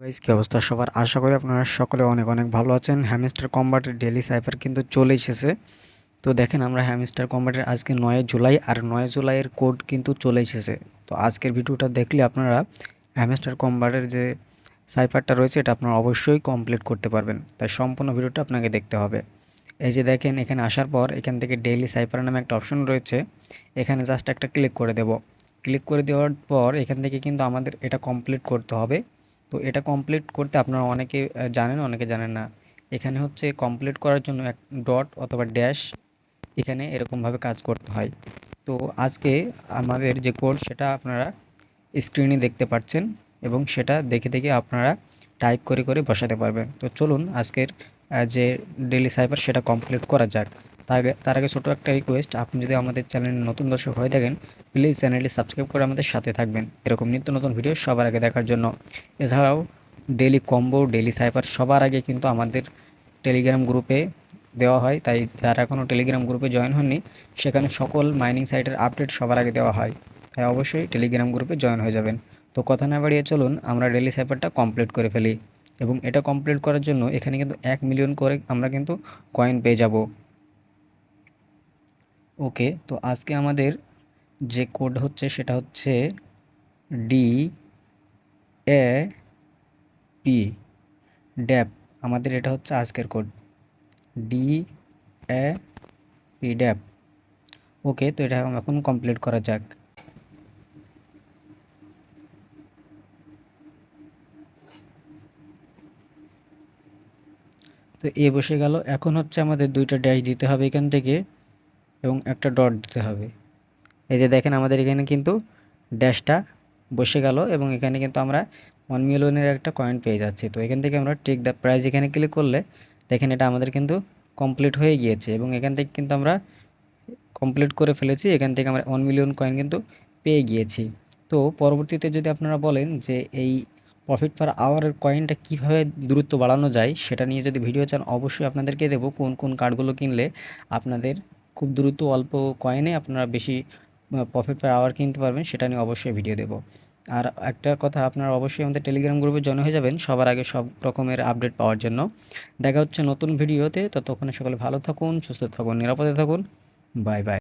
Guys, কি অবস্থা সবার? আশা করি আপনারা সকলে অনেক অনেক ভালো আছেন। হ্যামস্টার কম্বাটের ডেইলি সাইফার কিন্তু চলে এসেছে। তো দেখেন, আমরা হ্যামস্টার কম্বাটের আজকে 9 জুলাই, আর 9 জুলাইয়ের কোড কিন্তু চলে এসেছে। তো আজকের ভিডিওটা দেখলে আপনারা হ্যামস্টার কম্বাটের যে সাইফারটা রয়েছে এটা আপনারা অবশ্যই কমপ্লিট করতে পারবেন। তাই সম্পূর্ণ ভিডিওটা আপনাকে দেখতে হবে। এই যে দেখেন, এখানে আসার পর এখান থেকে ডেইলি সাইফার নামে একটা অপশন রয়েছে। এখানে জাস্ট একটা ক্লিক করে দেব। ক্লিক করে দেওয়ার পর এখান থেকে কিন্তু আমাদের এটা কমপ্লিট করতে হবে। তো এটা কমপ্লিট করতে আপনারা অনেকে জানেন, অনেকে জানেন না। এখানে হচ্ছে কমপ্লিট করার জন্য এক ডট অথবা ড্যাশ এখানে এরকমভাবে কাজ করতে হয়। তো আজকে আমাদের যে কোড সেটা আপনারা স্ক্রিনে দেখতে পাচ্ছেন, এবং সেটা দেখে দেখে আপনারা টাইপ করে করে বসাতে পারবেন। তো চলুন আজকের যে ডেইলি সাইফার সেটা কমপ্লিট করা যাক। তার আগে ছোটো একটা রিকোয়েস্ট, আপনি যদি আমাদের চ্যানেলে নতুন দর্শক হয়ে থাকেন, প্লিজ চ্যানেলটি সাবস্ক্রাইব করে আমাদের সাথে থাকবেন এরকম নিত্য নতুন ভিডিও সবার আগে দেখার জন্য। এছাড়াও ডেইলি কম্বো, ডেইলি সাইফার সবার আগে কিন্তু আমাদের টেলিগ্রাম গ্রুপে দেওয়া হয়। তাই যারা এখনও টেলিগ্রাম গ্রুপে জয়েন হননি, সেখানে সকল মাইনিং সাইটের আপডেট সবার আগে দেওয়া হয়। তাই অবশ্যই টেলিগ্রাম গ্রুপে জয়েন হয়ে যাবেন। তো কথা না বাড়িয়ে চলুন আমরা ডেইলি সাইফারটা কমপ্লিট করে ফেলি। এবং এটা কমপ্লিট করার জন্য এখানে কিন্তু 1 মিলিয়ন করে আমরা কিন্তু কয়েন পেয়ে যাব। ওকে, তো আজকে আমাদের যে কোড হচ্ছে সেটা হচ্ছে ডি এ পি ড্যাপ। আমাদের এটা হচ্ছে আজকের কোড, ডি এ পি ড্যাপ। ওকে, তো এটা এখন কমপ্লিট করা যাক। তো এ বসে গেল। এখন হচ্ছে আমাদের দুইটা ড্যাশ দিতে হবে এখান থেকে, এবং একটা ডট দিতে হবে। এই যে দেখেন, আমাদের এখানে কিন্তু ড্যাশটা বসে গেল, এবং এখানে কিন্তু আমরা 1 মিলিয়নের একটা কয়েন পেয়ে যাচ্ছি। তো এখান থেকে আমরা টেক দ্য প্রাইজ এখানে ক্লিক করলে দেখেন এটা আমাদের কিন্তু কমপ্লিট হয়ে গিয়েছে, এবং এখান থেকে কিন্তু আমরা কমপ্লিট করে ফেলেছি। এখান থেকে আমরা 1 মিলিয়ন কয়েন কিন্তু পেয়ে গিয়েছি। তো পরবর্তীতে যদি আপনারা বলেন যে এই প্রফিট পার আওয়ারের কয়েনটা কীভাবে দূরত্ব বাড়ানো যায়, সেটা নিয়ে যদি ভিডিও চান অবশ্যই আপনাদেরকে দেবো। কোন কোন কার্ডগুলো কিনলে আপনাদের খুব দ্রুত অল্প কয়েনে আপনারা বেশি প্রফিট পার আওয়ার কিনতে পারবেন, সেটা নিয়ে অবশ্যই ভিডিও দেবো। আর একটা কথা, আপনারা অবশ্যই আমাদের টেলিগ্রাম গ্রুপে জয়েন হয়ে যাবেন সবার আগে সব রকমের আপডেট পাওয়ার জন্য। দেখা হচ্ছে নতুন ভিডিওতে। ততক্ষণে সকলে ভালো থাকুন, সুস্থ থাকুন, নিরাপদে থাকুন। Bye bye.